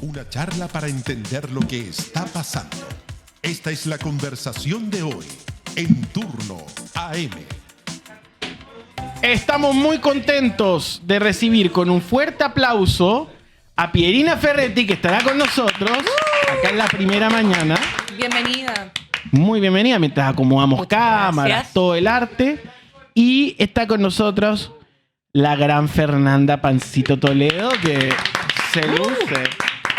Una charla para entender lo que está pasando. Esta es la conversación de hoy, en Turno AM. Estamos muy contentos de recibir con un fuerte aplauso a Pierina Ferretti, que estará con nosotros acá en la primera mañana. Bienvenida. Muy bienvenida, mientras acomodamos Muchas cámaras, gracias. todo el arte. Y está con nosotros la gran Fernanda Pancito Toledo, que se luce.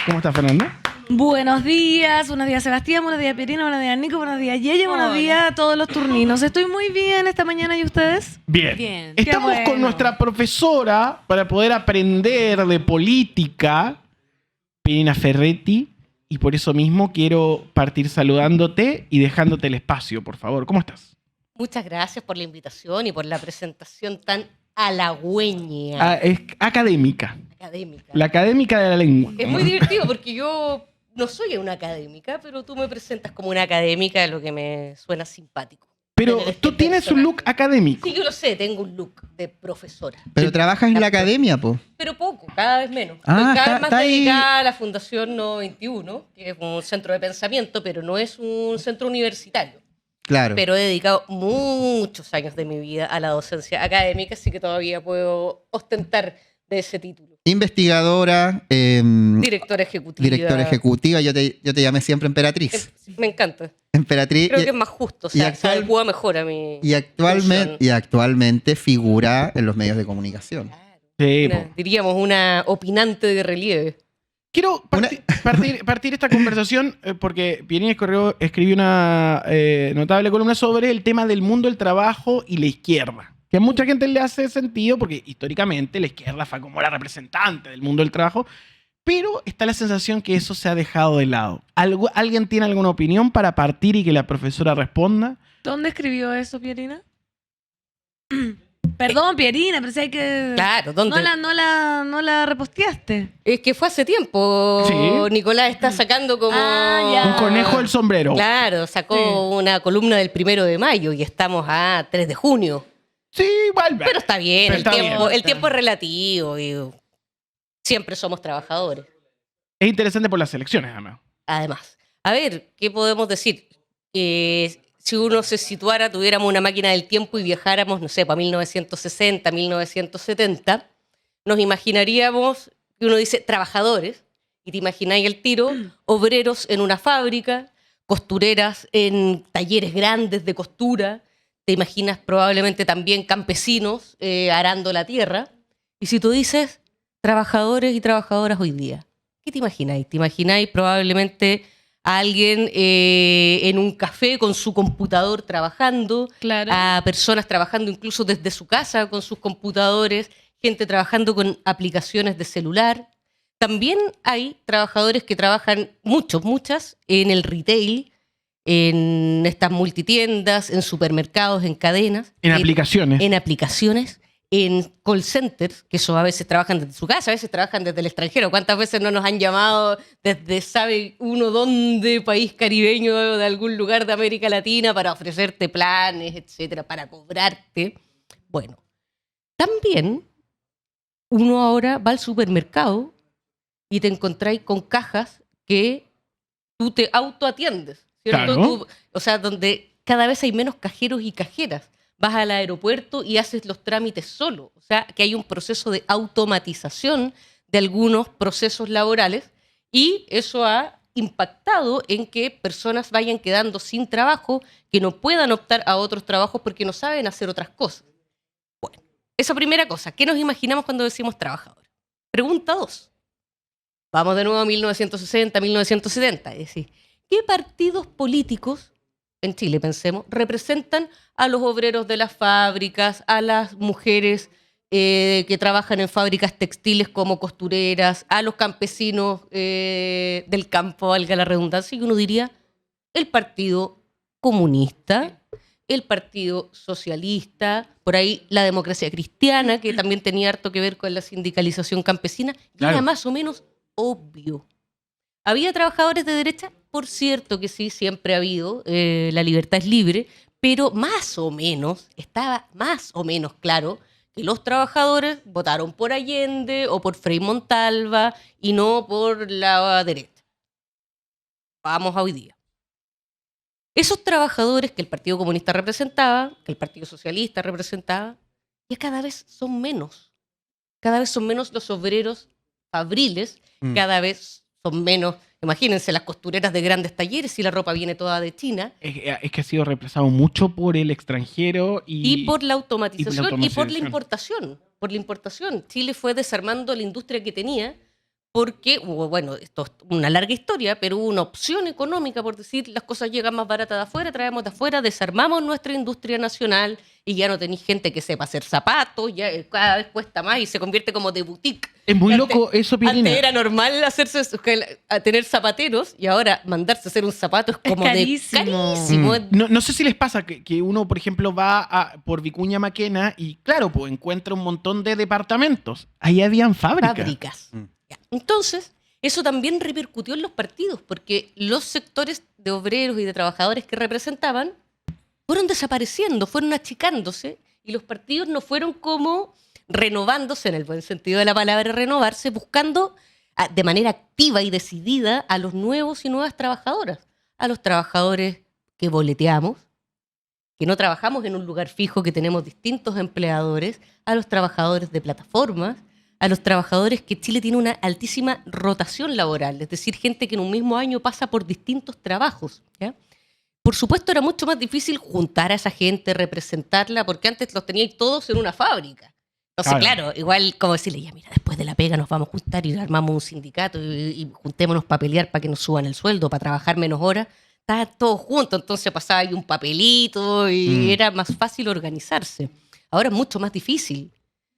¿Cómo está, Fernanda? Buenos días Sebastián, buenos días Pierina, buenos días Nico, buenos días Yeye, buenos días a todos los turninos. Estoy muy bien esta mañana, ¿y ustedes? Bien. Bien. Estamos Qué con bueno. nuestra profesora para poder aprender de política, Pierina Ferretti, y por eso mismo quiero partir saludándote y dejándote el espacio, por favor. ¿Cómo estás? Muchas gracias por la invitación y por la presentación tan halagüeña, Ah, es académica. académica. La académica de la lengua. Es muy divertido porque yo no soy una académica, pero tú me presentas como una académica, lo que me suena simpático. Pero Tener tú este tienes un personaje. look académico. Sí, yo lo sé, tengo un look de profesora, Pero trabajas en la academia, po. pero poco, cada vez menos. Ah, Estoy cada está- vez más está ahí. dedicada a la Fundación No 21, que es un centro de pensamiento, pero no es un centro universitario. Claro. Pero he dedicado muchos años de mi vida a la docencia académica, así que todavía puedo ostentar de ese título. Investigadora, Directora ejecutiva. directora ejecutiva. Yo te llamé siempre Emperatriz. Me encanta. Emperatriz. Creo que es más justo, o sea, se adecua mejor a mi función. Y actualmente figura en los medios de comunicación. Sí, Una- po. diríamos una opinante de relieve. Quiero partir esta conversación porque Pierina escribió una notable columna sobre el tema del mundo del trabajo y la izquierda. Que a mucha gente le hace sentido porque históricamente la izquierda fue como la representante del mundo del trabajo, pero está la sensación que eso se ha dejado de lado. ¿Alguien tiene alguna opinión para partir y que la profesora responda? ¿Dónde escribió eso, Pierina? Perdón, Pierina, pero si hay que... Claro, ¿dónde? No la reposteaste. Es que fue hace tiempo. Sí. Nicolás está sacando como... Ah, ya. Un conejo del sombrero. Claro, sacó una columna del 1 de mayo y estamos a 3 de junio. Sí, igual. Pero está bien, Pero está bien. el tiempo es relativo y siempre somos trabajadores. Es interesante por las elecciones, además. Además, a ver, ¿qué podemos decir? Si uno se situara, tuviéramos una máquina del tiempo y viajáramos, no sé, para 1960, 1970, nos imaginaríamos que uno dice trabajadores, y te imagináis el tiro, obreros en una fábrica, costureras en talleres grandes de costura, te imaginas probablemente también campesinos arando la tierra, y si tú dices trabajadores y trabajadoras hoy día, ¿qué te imagináis? ¿Te imagináis probablemente a alguien en un café con su computador trabajando, Claro. a personas trabajando incluso desde su casa con sus computadores, gente trabajando con aplicaciones de celular? También hay trabajadores que trabajan, muchas, en el retail, en estas multitiendas, en supermercados, en cadenas. En aplicaciones. En aplicaciones, en call centers, que eso a veces trabajan desde su casa, a veces trabajan desde el extranjero. ¿Cuántas veces no nos han llamado desde sabe uno dónde, país caribeño, de algún lugar de América Latina, para ofrecerte planes, etcétera, para cobrarte? Bueno, también uno ahora va al supermercado y te encontráis con cajas que tú te autoatiendes, ¿cierto? Claro. O sea, donde cada vez hay menos cajeros y cajeras. Vas al aeropuerto y haces los trámites solo. O sea, que hay un proceso de automatización de algunos procesos laborales y eso ha impactado en que personas vayan quedando sin trabajo, que no puedan optar a otros trabajos porque no saben hacer otras cosas. Bueno, esa primera cosa. ¿Qué nos imaginamos cuando decimos trabajador? Pregunta 2. Vamos de nuevo a 1960, 1970. Es decir, ¿qué partidos políticos en Chile, pensemos, representan a los obreros de las fábricas, a las mujeres que trabajan en fábricas textiles como costureras, a los campesinos del campo, valga la redundancia, y uno diría el Partido Comunista, el Partido Socialista, por ahí la Democracia Cristiana, que también tenía harto que ver con la sindicalización campesina, y Claro. era más o menos obvio. ¿Había trabajadores de derecha? Por cierto que sí, siempre ha habido, la libertad es libre, pero más o menos, estaba más o menos claro que los trabajadores votaron por Allende o por Frei Montalva y no por la derecha. Vamos a hoy día. Esos trabajadores que el Partido Comunista representaba, que el Partido Socialista representaba, ya cada vez son menos. Cada vez son menos los obreros fabriles, cada vez son menos, imagínense, las costureras de grandes talleres y la ropa viene toda de China. Es que ha sido reemplazado mucho por el extranjero Y por la automatización y por la automatización. importación. Chile fue desarmando la industria que tenía porque, bueno, esto es una larga historia, pero hubo una opción económica, por decir, las cosas llegan más baratas de afuera, traemos de afuera, desarmamos nuestra industria nacional y ya no tenéis gente que sepa hacer zapatos, ya cada vez cuesta más y se convierte como de boutique. Es muy loco eso, Pirina. Antes era normal tener zapateros y ahora mandarse a hacer un zapato es como carísimo. carísimo. No sé si les pasa que uno, por ejemplo, va por Vicuña Maquena y, claro, pues encuentra un montón de departamentos. Ahí habían fábricas. Ya. Entonces, eso también repercutió en los partidos, porque los sectores de obreros y de trabajadores que representaban fueron desapareciendo, fueron achicándose, y los partidos no fueron como renovándose, en el buen sentido de la palabra renovarse, buscando de manera activa y decidida a los nuevos y nuevas trabajadoras, a los trabajadores que boleteamos, que no trabajamos en un lugar fijo, que tenemos distintos empleadores, a los trabajadores de plataformas, a los trabajadores que Chile tiene una altísima rotación laboral, es decir, gente que en un mismo año pasa por distintos trabajos, ¿ya? Por supuesto, era mucho más difícil juntar a esa gente, representarla, porque antes los teníais todos en una fábrica. Entonces, claro, igual como decirle, ya mira, después de la pega nos vamos a juntar y armamos un sindicato y juntémonos para pelear para que nos suban el sueldo, para trabajar menos horas. Estaban todos juntos, entonces pasaba ahí un papelito y era más fácil organizarse. Ahora es mucho más difícil.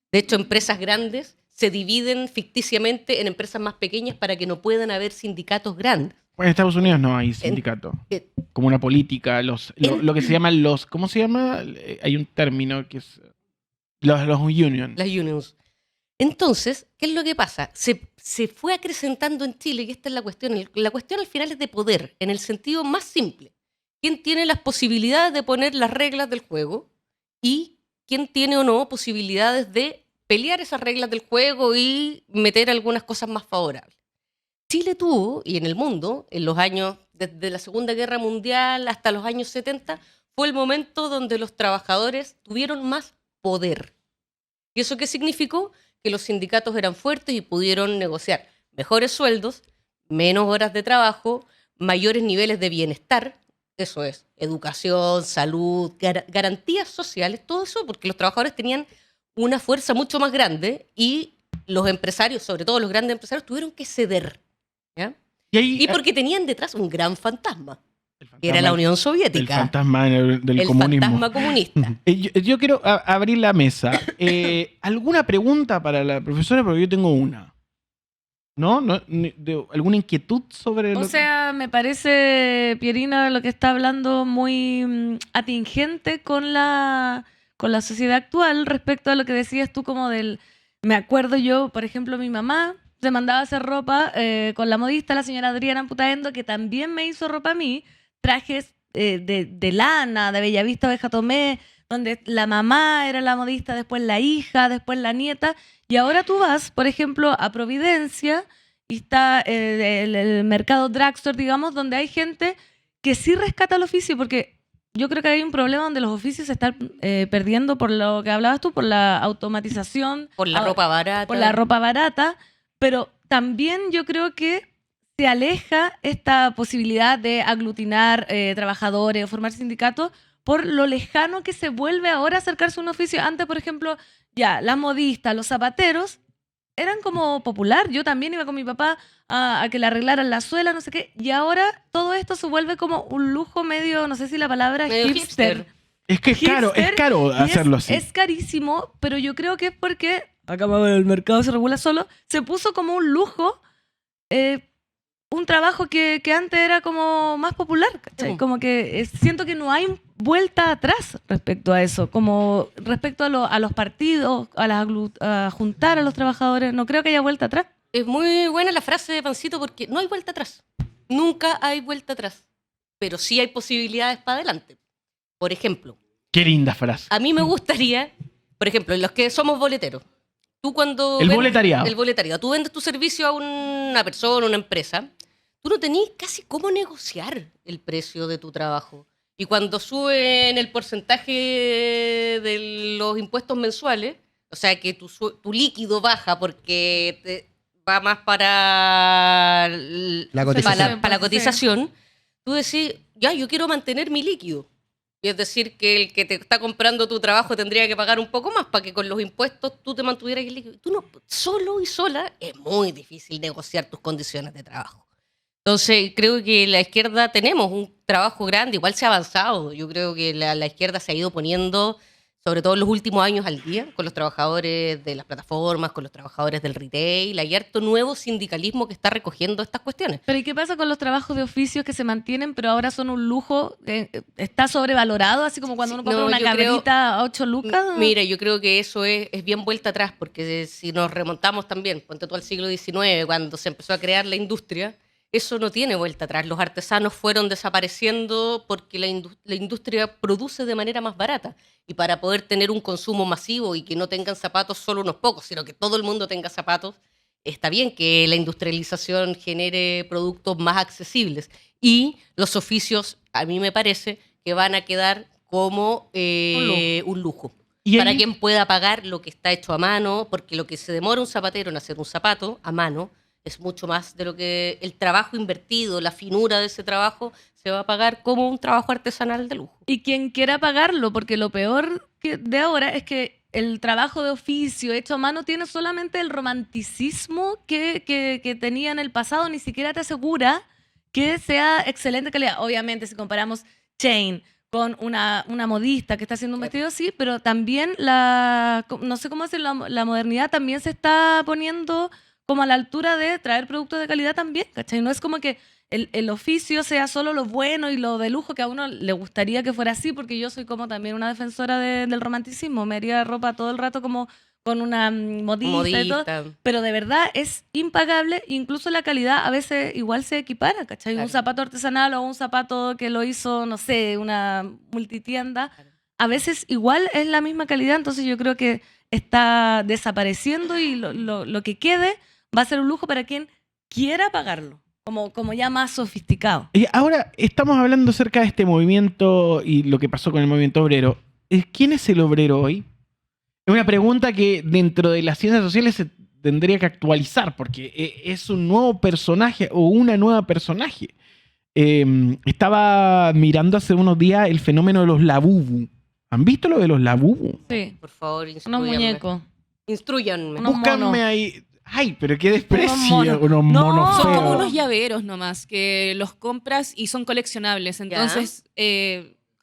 De hecho, empresas grandes se dividen ficticiamente en empresas más pequeñas para que no puedan haber sindicatos grandes. Pues en Estados Unidos no hay sindicato. Como una política, lo que se llaman ¿cómo se llama? Hay un término que es los unions. Las unions. Entonces, ¿qué es lo que pasa? Se fue acrecentando en Chile, y esta es la cuestión. La cuestión al final es de poder, en el sentido más simple. ¿Quién tiene las posibilidades de poner las reglas del juego? Y quién tiene o no posibilidades de pelear esas reglas del juego y meter algunas cosas más favorables. Chile tuvo, y en el mundo, en los años, desde la Segunda Guerra Mundial hasta los años 70, fue el momento donde los trabajadores tuvieron más poder. ¿Y eso qué significó? Que los sindicatos eran fuertes y pudieron negociar mejores sueldos, menos horas de trabajo, mayores niveles de bienestar, eso es, educación, salud, garantías sociales, todo eso, porque los trabajadores tenían una fuerza mucho más grande y los empresarios, sobre todo los grandes empresarios, tuvieron que ceder, ¿ya? Y porque tenían detrás un gran fantasma, que era la Unión Soviética. El fantasma del comunismo. El fantasma comunista. Yo quiero abrir la mesa. ¿Alguna pregunta para la profesora? Porque yo tengo una. ¿No? ¿Alguna inquietud sobre O sea, me parece, Pierina, lo que está hablando muy atingente con la sociedad actual respecto a lo que decías tú como del... Me acuerdo yo, por ejemplo, mi mamá se mandaba a hacer ropa con la modista, la señora Adriana Putaendo, que también me hizo ropa a mí, trajes de lana, de Bellavista, Oveja Tomé, donde la mamá era la modista, después la hija, después la nieta, y ahora tú vas, por ejemplo, a Providencia, y está el mercado drugstore, digamos, donde hay gente que sí rescata el oficio, porque yo creo que hay un problema donde los oficios se están perdiendo por lo que hablabas tú, por la automatización. Por la ropa barata. Por la ropa barata, pero también yo creo que se aleja esta posibilidad de aglutinar trabajadores o formar sindicatos por lo lejano que se vuelve ahora acercarse a un oficio. Antes, por ejemplo, ya, las modistas, los zapateros, eran como popular. Yo también iba con mi papá a que le arreglaran la suela, no sé qué. Y ahora todo esto se vuelve como un lujo medio, no sé si la palabra es medio hipster. Es que es caro hacerlo así. Es carísimo, pero yo creo que es porque, acá el mercado se regula solo, se puso como un lujo un trabajo que antes era como más popular, ¿cachai? Como que siento que no hay vuelta atrás respecto a eso, como respecto a los partidos, a juntar a los trabajadores, no creo que haya vuelta atrás. Es muy buena la frase de Pancito porque no hay vuelta atrás. Nunca hay vuelta atrás. Pero sí hay posibilidades para adelante. Por ejemplo, Qué linda frase. a mí me gustaría Por ejemplo, los que somos boleteros. Tú cuando... El boletariado. El boletariado. Tú vendes tu servicio a una persona, una empresa. Tú no tenés casi cómo negociar el precio de tu trabajo. Y cuando suben el porcentaje de los impuestos mensuales, o sea que tu líquido baja porque va más para La cotización. para la cotización, tú decís, ya, yo quiero mantener mi líquido. Y es decir, que el que te está comprando tu trabajo tendría que pagar un poco más para que con los impuestos tú te mantuvieras el líquido. Tú no, solo y sola es muy difícil negociar tus condiciones de trabajo. Entonces, creo que la izquierda tenemos un trabajo grande, igual se ha avanzado. Yo creo que la izquierda se ha ido poniendo, sobre todo en los últimos años, al día con los trabajadores de las plataformas, con los trabajadores del retail. Hay harto nuevo sindicalismo que está recogiendo estas cuestiones. Pero ¿y qué pasa con los trabajos de oficio que se mantienen, pero ahora son un lujo? ¿Está sobrevalorado? Así como cuando Sí, uno compra no, una yo creo- cabrita a 8 lucas. Mira, yo creo que eso es bien vuelta atrás, porque si nos remontamos también, ponte tú al siglo XIX, cuando se empezó a crear la industria, eso no tiene vuelta atrás. Los artesanos fueron desapareciendo porque la industria produce de manera más barata. Y para poder tener un consumo masivo y que no tengan zapatos solo unos pocos, sino que todo el mundo tenga zapatos, está bien que la industrialización genere productos más accesibles. Y los oficios, a mí me parece, que van a quedar como un lujo. Y Para ahí- quien pueda pagar lo que está hecho a mano, porque lo que se demora un zapatero en hacer un zapato a mano es mucho más de lo que el trabajo invertido, la finura de ese trabajo, se va a pagar como un trabajo artesanal de lujo. Y quien quiera pagarlo, porque lo peor de ahora es que el trabajo de oficio hecho a mano tiene solamente el romanticismo que tenía en el pasado, ni siquiera te asegura que sea excelente calidad. Obviamente, si comparamos Chain con una modista que está haciendo un vestido así, pero también no sé cómo decir, la modernidad también se está poniendo como a la altura de traer productos de calidad también, ¿cachai? No es como que el oficio sea solo lo bueno y lo de lujo, que a uno le gustaría que fuera así, porque yo soy como también una defensora del romanticismo, me haría ropa todo el rato como con una modista y todo, pero de verdad es impagable, incluso la calidad a veces igual se equipara, ¿cachai? Claro. Un zapato artesanal o un zapato que lo hizo, no sé, una multitienda, a veces igual es la misma calidad, entonces yo creo que está desapareciendo y lo que quede va a ser un lujo para quien quiera pagarlo, como ya más sofisticado. Y ahora estamos hablando acerca de este movimiento y lo que pasó con el movimiento obrero. ¿Quién es el obrero hoy? Es una pregunta que dentro de las ciencias sociales se tendría que actualizar porque es un nuevo personaje o una nueva personaje. Estaba mirando hace unos días el fenómeno de los labubu. ¿Han visto lo de los labubu? Sí, Por favor, unos instrúyanme. muñecos. Instrúyanme. Unos Búscanme monos. ahí. Ay, pero qué desprecio. monos. Unos No, monos Son feos. como unos llaveros nomás, que los compras y son coleccionables. Entonces,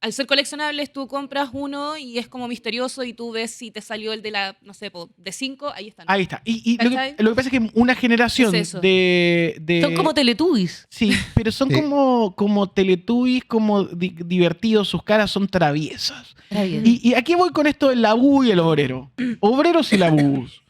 al ser coleccionables, tú compras uno y es como misterioso y tú ves si te salió el de la, no sé, de 5, ahí están. Ahí está. Y lo ¿Cachai? que pasa es que una generación Es eso. de... Son como Teletubbies. Sí, pero son Sí. como Teletubbies, como divertidos, sus caras son traviesas. Y aquí voy con esto del labú y el obrero. Obreros y labús.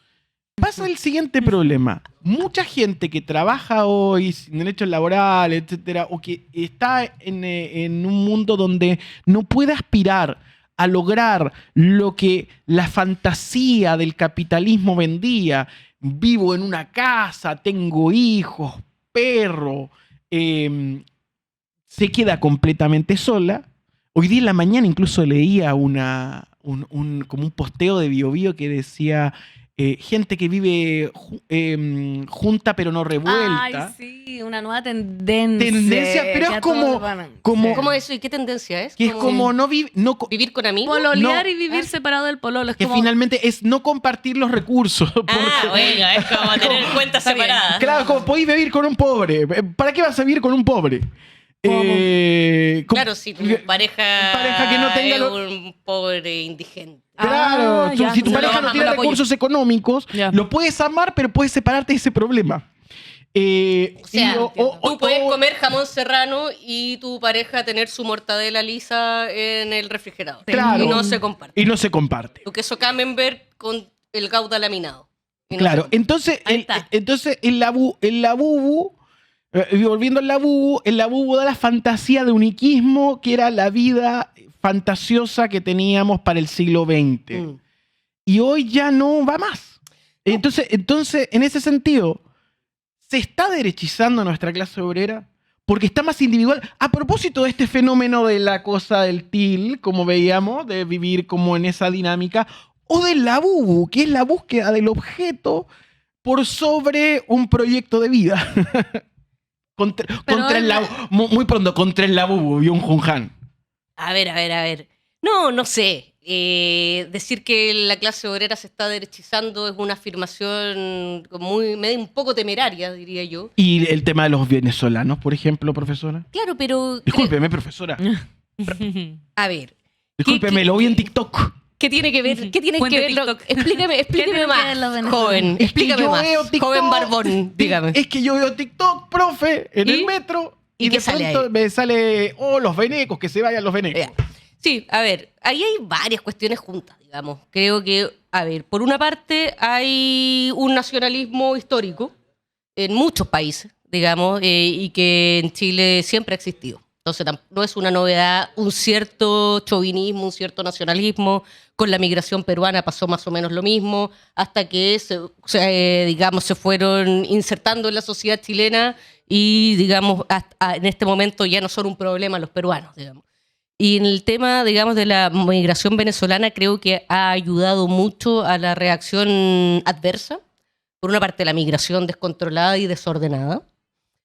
Pasa el siguiente problema. Mucha gente que trabaja hoy sin derechos laborales, etcétera, o que está en un mundo donde no puede aspirar a lograr lo que la fantasía del capitalismo vendía. Vivo en una casa, tengo hijos, perro, se queda completamente sola. Hoy día en la mañana incluso leía como un posteo de Biobío que decía gente que vive junta pero no revuelta. Ay, sí, una nueva tendencia. Tendencia, pero que es a todos como- lo van a- como- Sí. ¿Cómo eso y qué tendencia es? Que es como no vivir, vivir con amigos. Pololear No. y vivir separado del pololo. Es que como, finalmente es no compartir los recursos. porque- es como tener cuentas Está bien. separadas. Claro, como podéis vivir con un pobre. ¿Para qué vas a vivir con un pobre? ¿Cómo? Claro, si tu pareja que no tenga es lo- un pobre indigente. Claro, Ah, ya, si tu entonces pareja lo no bajan, tiene lo apoyo. recursos económicos, Ya. lo puedes amar, pero puedes separarte de ese problema. O sea, Y- tú puedes comer jamón serrano y tu pareja tener su mortadela lisa en el refrigerador. Claro. Y no se comparte. y no se comparte. Tu queso camembert con el gouda laminado. Y no se Claro, comparte. entonces Ahí está. el labubu, volviendo al labubu, el labubu da la fantasía de uniquismo que era la vida fantasiosa que teníamos para el siglo XX. Mm. y hoy ya no va más. Entonces, en ese sentido, ¿se está derechizando nuestra clase obrera? Porque está más individual. A propósito de este fenómeno de la cosa del TIL, como veíamos, de vivir como en esa dinámica, o del labubu, que es la búsqueda del objeto por sobre un proyecto de vida. contra el labubu. Muy pronto, contra el labubu, vio un Junjan. A ver. No sé. Decir que la clase obrera se está derechizando es una afirmación un poco temeraria, diría yo. ¿Y el tema de los venezolanos, por ejemplo, profesora? Claro, pero... Discúlpeme, profesora. A ver. Discúlpeme, lo vi en TikTok. ¿Qué tiene que ver? ¿Qué tiene Fuente que ver? TikTok. Explíqueme tiene que ver más, los venezolanos? joven. Es que Explícame yo más. veo TikTok, Joven barbón, dígame. Es que yo veo TikTok, profe, en ¿Y? el metro. ¿Y Y qué de sale pronto ahí? me sale, los venecos, que se vayan los venecos. Ya. Sí, a ver, ahí hay varias cuestiones juntas, digamos. Creo que, a ver, por una parte hay un nacionalismo histórico en muchos países, digamos, y que en Chile siempre ha existido. Entonces no es una novedad, un cierto chauvinismo, un cierto nacionalismo. Con la migración peruana pasó más o menos lo mismo, hasta que digamos, se fueron insertando en la sociedad chilena y, digamos, en este momento ya no son un problema los peruanos, digamos. Y en el tema, digamos, de la migración venezolana, creo que ha ayudado mucho a la reacción adversa. Por una parte, la migración descontrolada y desordenada.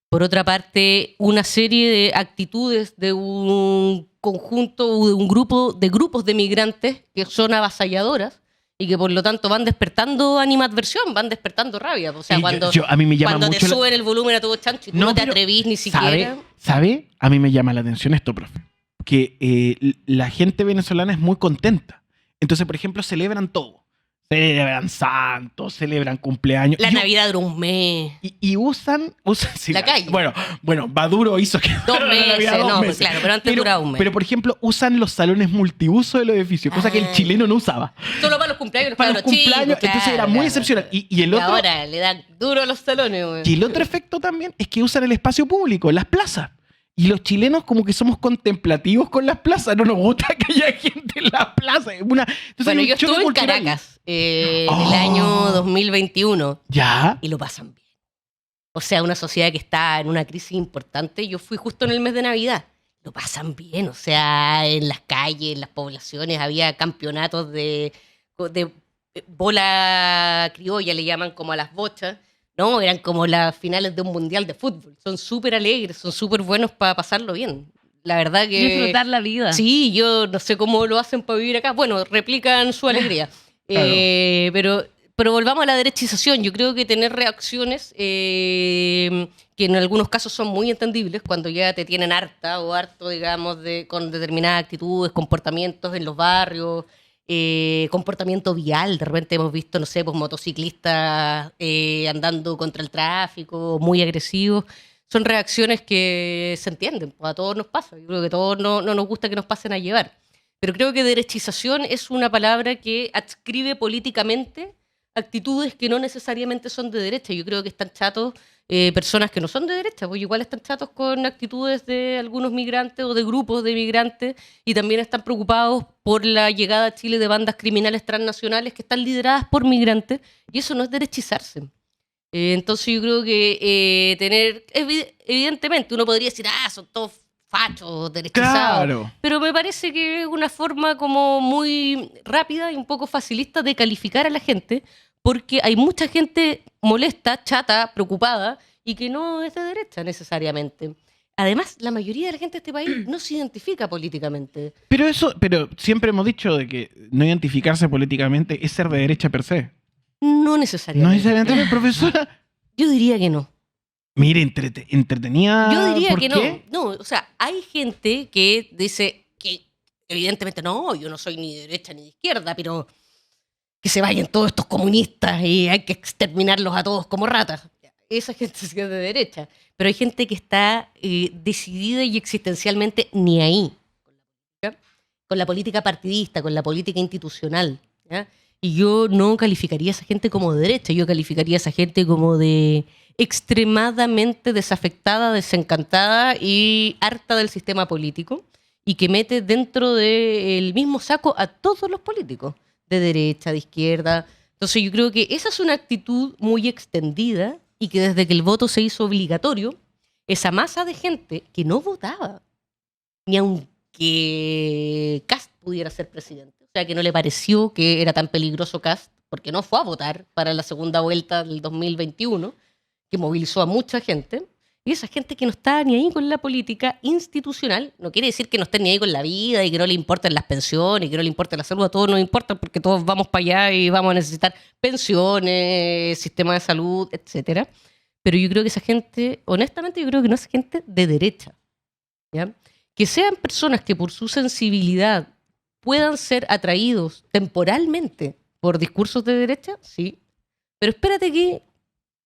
Por otra parte, una serie de actitudes de un conjunto o de un grupo de grupos de migrantes que son avasalladoras y que por lo tanto van despertando animadversión, van despertando rabia. O sea, Y cuando, a mí me llama cuando te mucho suben el volumen a todo chancho y tú no te pero atrevís ni siquiera. ¿Sabe? A mí me llama la atención esto, profe. Que la gente venezolana es muy contenta. Entonces, por ejemplo, celebran todo. Celebran santos, celebran cumpleaños. La Navidad dura un mes. Y usan sí, La calle. Bueno, Maduro hizo que 2 la meses, Navidad 2 no, meses. claro, pero antes duraba un mes. Pero, por ejemplo, usan los salones multiuso de los edificios, cosa que el chileno no usaba. Solo para los cumpleaños, Para los cumpleaños, entonces era muy excepcional. Y el Y otro, ahora le dan duro a los salones, güey. y el otro efecto también es que usan el espacio público, en las plazas. Y los chilenos como que somos contemplativos con las plazas, no nos gusta que haya gente en las plazas. Entonces Bueno, hay un yo choque estuve en cultural. Caracas en el año 2021 ¿Ya? y lo pasan bien. O sea, una sociedad que está en una crisis importante. Yo fui justo en el mes de Navidad. Lo pasan bien, o sea, en las calles, en las poblaciones había campeonatos de bola criolla, le llaman como a las bochas. No, eran como las finales de un mundial de fútbol. Son súper alegres, son súper buenos para pasarlo bien. La verdad que... Disfrutar la vida. Sí, yo no sé cómo lo hacen para vivir acá. Bueno, replican su alegría. Claro. Pero volvamos a la derechización. Yo creo que tener reacciones que en algunos casos son muy entendibles cuando ya te tienen harta o harto, digamos, con determinadas actitudes, comportamientos en los barrios, comportamiento vial. De repente hemos visto, no sé, pues motociclistas andando contra el tráfico, muy agresivos. Son reacciones que se entienden, pues a todos nos pasa. Yo creo que a todos no nos gusta que nos pasen a llevar. Pero creo que derechización es una palabra que adscribe políticamente actitudes que no necesariamente son de derecha. Yo creo que están chatos personas que no son de derecha, pues igual están chatos con actitudes de algunos migrantes o de grupos de migrantes y también están preocupados por la llegada a Chile de bandas criminales transnacionales que están lideradas por migrantes y eso no es derechizarse. Entonces yo creo que evidentemente uno podría decir, son todos fachos, derechizados, Claro. pero me parece que es una forma como muy rápida y un poco facilista de calificar a la gente, porque hay mucha gente molesta, chata, preocupada y que no es de derecha necesariamente. Además, la mayoría de la gente de este país no se identifica políticamente. Pero siempre hemos dicho de que no identificarse políticamente es ser de derecha per se. No ¿No necesariamente. necesariamente, profesora? Yo diría que no. Mire, entretenida. Yo diría ¿por que qué? no. No, o sea, hay gente que dice que evidentemente no, yo no soy ni de derecha ni de izquierda, pero que se vayan todos estos comunistas y hay que exterminarlos a todos como ratas. Esa gente sí es de derecha. Pero hay gente que está decidida y existencialmente ni ahí con la política partidista, con la política institucional, ¿ya? Y yo no calificaría a esa gente como de derecha, yo calificaría a esa gente como de extremadamente desafectada, desencantada y harta del sistema político y que mete dentro del mismo saco a todos los políticos, de derecha, de izquierda. Entonces yo creo que esa es una actitud muy extendida y que desde que el voto se hizo obligatorio, esa masa de gente que no votaba, ni aunque Kast pudiera ser presidente, o sea, que no le pareció que era tan peligroso Kast, porque no fue a votar para la segunda vuelta del 2021, que movilizó a mucha gente, y esa gente que no está ni ahí con la política institucional, no quiere decir que no esté ni ahí con la vida y que no le importen las pensiones, y que no le importe la salud, a todos nos importa porque todos vamos para allá y vamos a necesitar pensiones, sistema de salud, etcétera. Pero yo creo que esa gente, honestamente, yo creo que no es gente de derecha, ¿ya? Que sean personas que por su sensibilidad puedan ser atraídos temporalmente por discursos de derecha, sí. Pero espérate que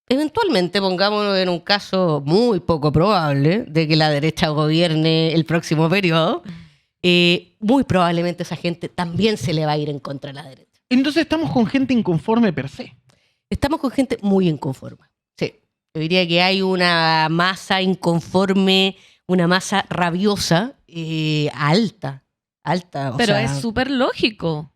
eventualmente, pongámonos en un caso muy poco probable de que la derecha gobierne el próximo periodo, muy probablemente esa gente también se le va a ir en contra de la derecha. Entonces estamos con gente inconforme per se. Estamos con gente muy inconforme. Sí. Yo diría que hay una masa inconforme, una masa rabiosa, alta. Pero es súper lógico,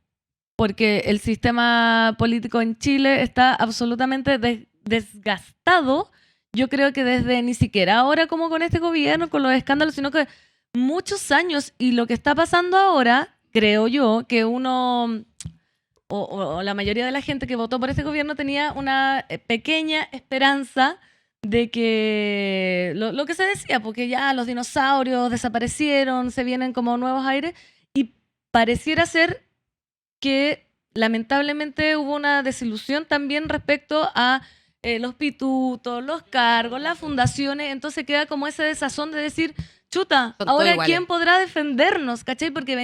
porque el sistema político en Chile está absolutamente desgastado. Yo creo que desde ni siquiera ahora como con este gobierno, con los escándalos, sino que muchos años. Y lo que está pasando ahora, creo yo, que uno o la mayoría de la gente que votó por este gobierno tenía una pequeña esperanza de que lo que se decía, porque ya los dinosaurios desaparecieron, se vienen como nuevos aires, y pareciera ser que lamentablemente hubo una desilusión también respecto a los pitutos, los cargos, las fundaciones. Entonces queda como ese desazón de decir, chuta, Son ahora todos ¿quién iguales. podrá defendernos? ¿Cachai? Porque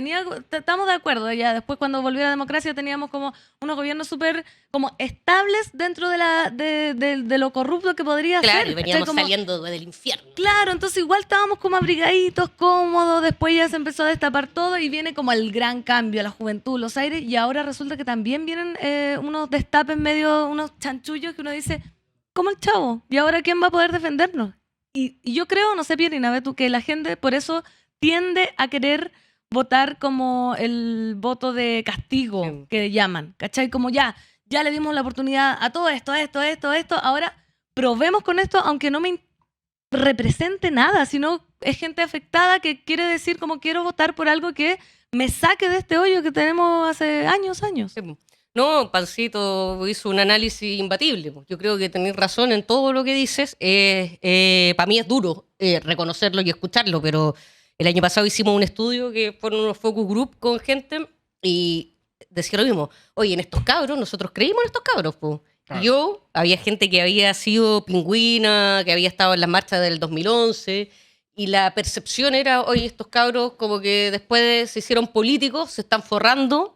estamos de acuerdo, ya después cuando volvió la democracia teníamos como unos gobiernos súper como estables dentro de lo corrupto que podría ser. Claro, y veníamos ¿cachai? Como, saliendo del infierno. claro, entonces igual estábamos como abrigaditos, cómodos, después ya se empezó a destapar todo y viene como el gran cambio a la juventud, los aires, y ahora resulta que también vienen unos destapes medio, unos chanchullos que uno dice, ¿cómo el chavo? ¿Y ahora quién va a poder defendernos? Y yo creo, no sé, Pierina, ve tú, que la gente por eso tiende a querer votar como el voto de castigo, Sí. que llaman, ¿cachai? Como ya le dimos la oportunidad a todo esto, ahora probemos con esto, aunque no me represente nada, sino es gente afectada que quiere decir como quiero votar por algo que me saque de este hoyo que tenemos hace años. Sí, po. No, Pancito hizo un análisis imbatible. Po. Yo creo que tenés razón en todo lo que dices. Para mí es duro reconocerlo y escucharlo, pero el año pasado hicimos un estudio que fueron unos focus group con gente y decía lo mismo. Oye, en estos cabros, nosotros creímos en estos cabros. Po. Claro. Yo, había gente que había sido pingüina, que había estado en las marchas del 2011, y la percepción era, oye, estos cabros como que después se hicieron políticos, se están forrando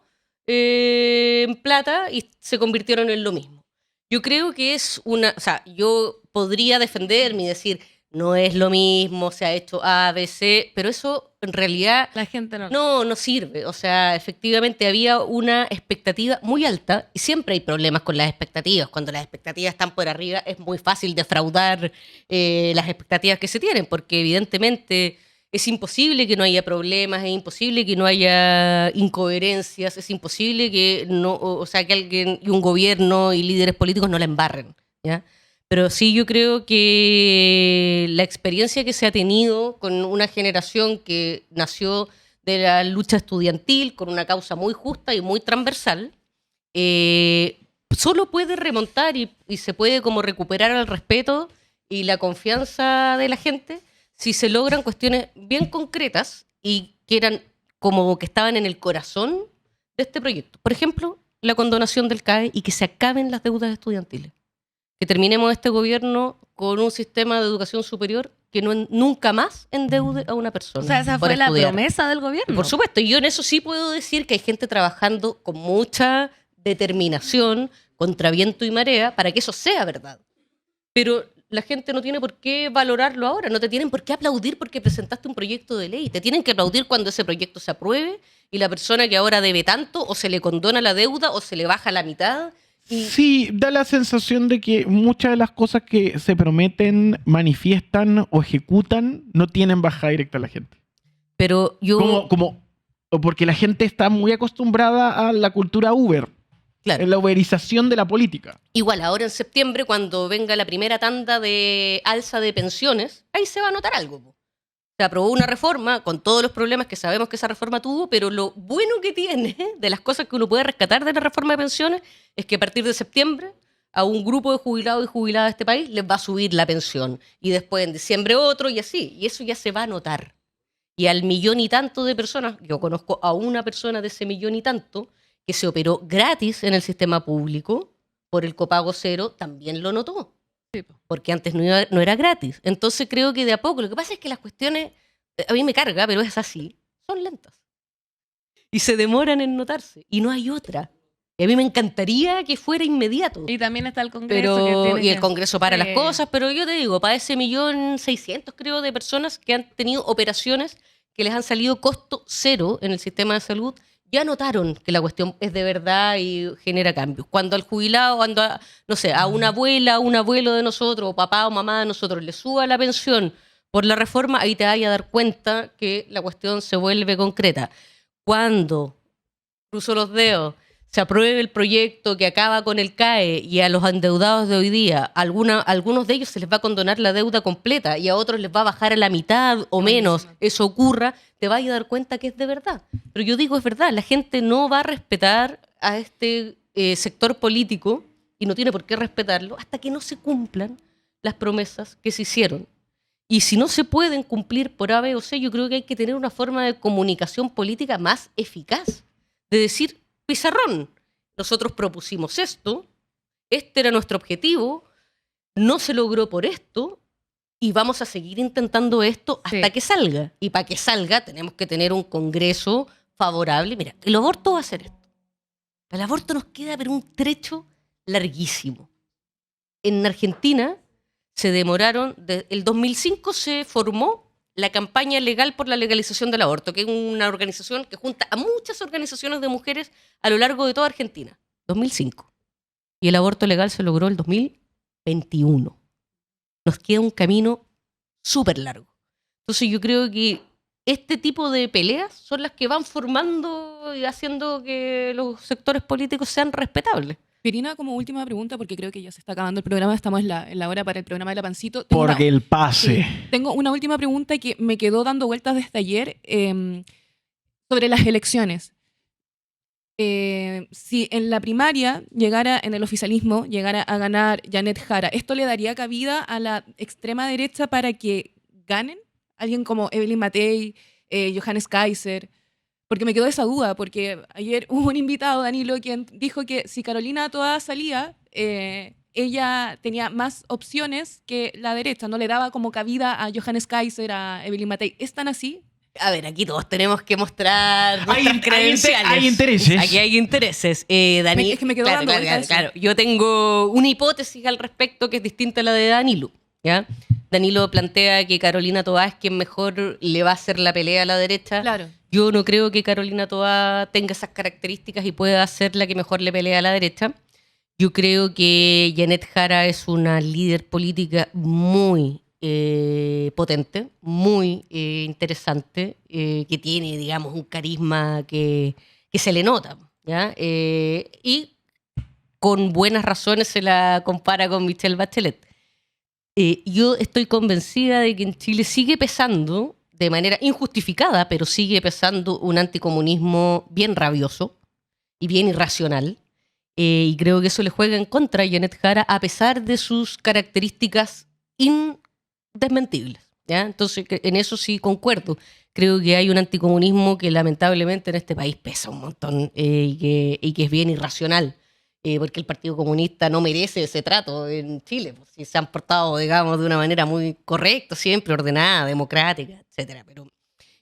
en plata y se convirtieron en lo mismo. Yo creo que es una... O sea, yo podría defenderme y decir, no es lo mismo, se ha hecho A, B, C, pero eso en realidad La gente no. no sirve. O sea, efectivamente había una expectativa muy alta y siempre hay problemas con las expectativas. Cuando las expectativas están por arriba es muy fácil defraudar las expectativas que se tienen, porque evidentemente es imposible que no haya problemas, es imposible que no haya incoherencias, es imposible que no, o sea, que alguien y un gobierno y líderes políticos no la embarren, ¿ya? Pero sí, yo creo que la experiencia que se ha tenido con una generación que nació de la lucha estudiantil, con una causa muy justa y muy transversal, solo puede remontar y se puede como recuperar el respeto y la confianza de la gente si se logran cuestiones bien concretas y que eran como que estaban en el corazón de este proyecto. Por ejemplo, la condonación del CAE y que se acaben las deudas estudiantiles. Que terminemos este gobierno con un sistema de educación superior que nunca más endeude a una persona. O sea, esa por fue la estudiar. promesa del gobierno. Por supuesto, y yo en eso sí puedo decir que hay gente trabajando con mucha determinación, contra viento y marea, para que eso sea verdad. Pero la gente no tiene por qué valorarlo ahora, no te tienen por qué aplaudir porque presentaste un proyecto de ley, te tienen que aplaudir cuando ese proyecto se apruebe y la persona que ahora debe tanto o se le condona la deuda o se le baja la mitad. Y Sí, da la sensación de que muchas de las cosas que se prometen, manifiestan o ejecutan no tienen bajada directa a la gente. pero yo... Como o porque la gente está muy acostumbrada a la cultura Uber, Claro. en la uberización de la política. Igual, ahora en septiembre, cuando venga la primera tanda de alza de pensiones, ahí se va a notar algo. Po. Se aprobó una reforma con todos los problemas que sabemos que esa reforma tuvo, pero lo bueno que tiene, de las cosas que uno puede rescatar de la reforma de pensiones, es que a partir de septiembre a un grupo de jubilados y jubiladas de este país les va a subir la pensión. Y después en diciembre otro y así. Y eso ya se va a notar. Y al 1.000.000 y tanto de personas, yo conozco a una persona de ese 1.000.000 y tanto, que se operó gratis en el sistema público por el copago cero, también lo notó. Sí, po. Porque antes no era gratis. Entonces creo que de a poco, lo que pasa es que las cuestiones, a mí me carga, pero es así, son lentas. Y se demoran en notarse. Y no hay otra. Y a mí me encantaría que fuera inmediato. Y también está el Congreso. que Pero, tiene y el que- Congreso para Sí. las cosas, pero yo te digo, para ese 1.600.000, creo, de personas que han tenido operaciones que les han salido costo cero en el sistema de salud, ya notaron que la cuestión es de verdad y genera cambios. Cuando al jubilado, cuando a, no sé, a una abuela, a un abuelo de nosotros, o papá o mamá de nosotros, le suba la pensión por la reforma, ahí te vas a dar cuenta que la cuestión se vuelve concreta. Cuando, cruzo los dedos, se apruebe el proyecto que acaba con el CAE y a los endeudados de hoy día, algunos de ellos se les va a condonar la deuda completa y a otros les va a bajar a la mitad o menos, eso ocurra, te vas a dar cuenta que es de verdad. Pero yo digo, es verdad, la gente no va a respetar a este sector político y no tiene por qué respetarlo hasta que no se cumplan las promesas que se hicieron. Y si no se pueden cumplir por A, B o C, yo creo que hay que tener una forma de comunicación política más eficaz. De decir, pizarrón, nosotros propusimos esto, este era nuestro objetivo, no se logró por esto, y vamos a seguir intentando esto hasta Sí. que salga. Y para que salga tenemos que tener un Congreso favorable. Mira, el aborto va a hacer esto. El aborto nos queda pero un trecho larguísimo. En Argentina se demoraron, el 2005 se formó la campaña legal por la legalización del aborto, que es una organización que junta a muchas organizaciones de mujeres a lo largo de toda Argentina. 2005. Y el aborto legal se logró el 2021. Nos queda un camino súper largo. Entonces yo creo que este tipo de peleas son las que van formando y haciendo que los sectores políticos sean respetables. Pirina, como última pregunta, porque creo que ya se está acabando el programa, estamos en la hora para el programa de la Pancito. Tengo Porque el pase. Tengo una última pregunta que me quedó dando vueltas desde ayer sobre las elecciones. Si en la primaria llegara, en el oficialismo, llegara a ganar Janet Jara, ¿esto le daría cabida a la extrema derecha para que ganen? Alguien como Evelyn Matei, Johannes Kaiser. Porque me quedó esa duda, porque ayer hubo un invitado, Danilo, quien dijo que si Carolina Toá salía, ella tenía más opciones que la derecha, no le daba como cabida a Johannes Kaiser, a Evelyn Matei. ¿Es tan así? A ver, aquí todos tenemos que mostrar Hay nuestras credenciales. hay intereses. Aquí hay intereses. Dani, Es que me quedó dando vuelta eso. claro. Yo tengo una hipótesis al respecto que es distinta a la de Danilo. ¿Ya? Danilo plantea que Carolina Toá es quien mejor le va a hacer la pelea a la derecha. Claro. Yo no creo que Carolina Toá tenga esas características y pueda ser la que mejor le pelea a la derecha. Yo creo que Janet Jara es una líder política muy potente, muy interesante, que tiene, digamos, un carisma que se le nota, ¿ya? Y con buenas razones se la compara con Michelle Bachelet. Yo estoy convencida de que en Chile sigue pesando, de manera injustificada, pero sigue pesando un anticomunismo bien rabioso y bien irracional. Y creo que eso le juega en contra a Janet Jara a pesar de sus características indesmentibles, ¿ya? Entonces, en eso sí concuerdo. Creo que hay un anticomunismo que lamentablemente en este país pesa un montón y que es bien irracional. Porque el Partido Comunista no merece ese trato en Chile, pues, si se han portado, digamos, de una manera muy correcta, siempre ordenada, democrática, etcétera.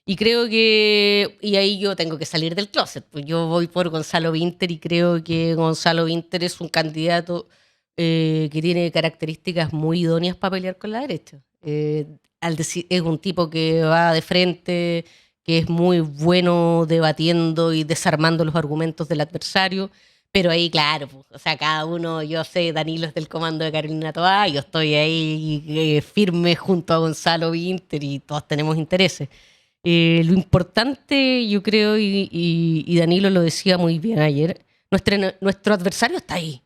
Y creo que, y ahí yo tengo que salir del closet, pues yo voy por Gonzalo Vinter y creo que Gonzalo Vinter es un candidato que tiene características muy idóneas para pelear con la derecha. Es un tipo que va de frente, que es muy bueno debatiendo y desarmando los argumentos del adversario. Pero ahí, claro, pues, o sea, cada uno, yo sé, Danilo es del comando de Carolina Toá, yo estoy ahí firme junto a Gonzalo Vinter y todos tenemos intereses. Lo importante, yo creo, y Danilo lo decía muy bien ayer, nuestro adversario está ahí.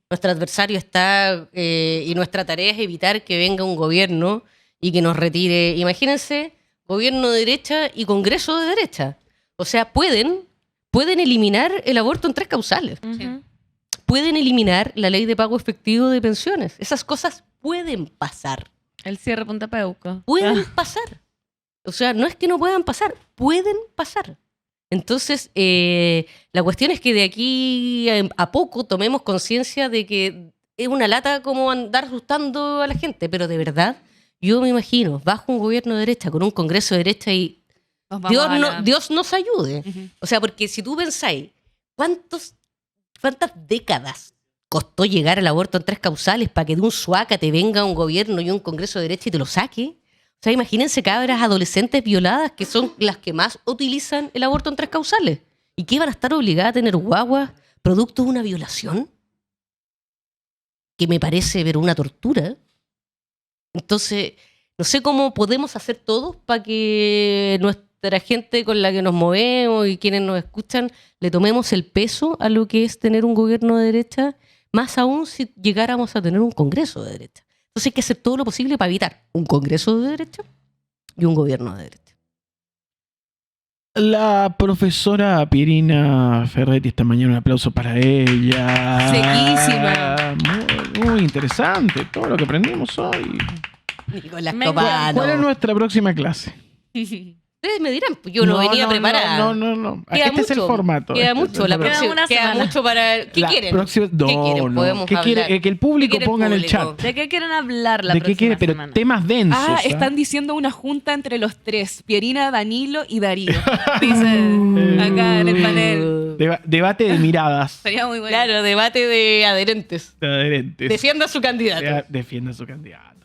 Nuestro adversario está, y nuestra tarea es evitar que venga un gobierno y que nos retire. Imagínense, gobierno de derecha y Congreso de derecha. O sea, pueden eliminar el aborto en 3 causales. Ujú. Pueden eliminar la ley de pago efectivo de pensiones. Esas cosas pueden pasar. El cierre Punta Peuco. Pueden pasar. O sea, no es que no puedan pasar, pueden pasar. Entonces, la cuestión es que de aquí a poco tomemos conciencia de que es una lata como andar asustando a la gente, pero de verdad, yo me imagino, bajo un gobierno de derecha, con un Congreso de derecha y Nos vamos a la- Dios nos ayude. Ujú. O sea, porque si tú pensáis, ¿cuántas décadas costó llegar al aborto en 3 causales para que de un suaca te venga un gobierno y un Congreso de derecha y te lo saque? O sea, imagínense cabras adolescentes violadas que son las que más utilizan el aborto en 3 causales. ¿Y qué van a estar obligadas a tener guaguas producto de una violación? Que me parece pero una tortura. Entonces, no sé cómo podemos hacer todos para que nuestra gente con la que nos movemos y quienes nos escuchan le tomemos el peso a lo que es tener un gobierno de derecha, más aún si llegáramos a tener un Congreso de derecha. Entonces hay que hacer todo lo posible para evitar un Congreso de derecha y un gobierno de derecha. La profesora Pierina Ferretti, esta mañana un aplauso para ella. Sequísima. Muy interesante todo lo que aprendimos hoy. Nicolás Me- Copano. ¿Cuál es nuestra próxima clase? Ustedes me dirán, pues yo no venía preparada. No. Queda Este es el mucho, formato. Queda Este es mucho, el la formato. Queda próxima. una Queda semana. mucho para. ¿Qué La quieren? próxima- ¿Qué quieren? No. Podemos ¿Qué quiere? hablar. Que el público ¿Qué quiere el ponga en el público? chat. ¿De qué quieren hablar la ¿De qué próxima quiere? Pero semana? temas densos. Ah, ¿ah? están diciendo una junta entre los 3. Pierina, Danilo y Darío. Dicen acá en el panel. Debate de miradas. Sería muy bueno. Claro, debate de adherentes. De adherentes. Defienda a su candidato. Defienda a su candidato.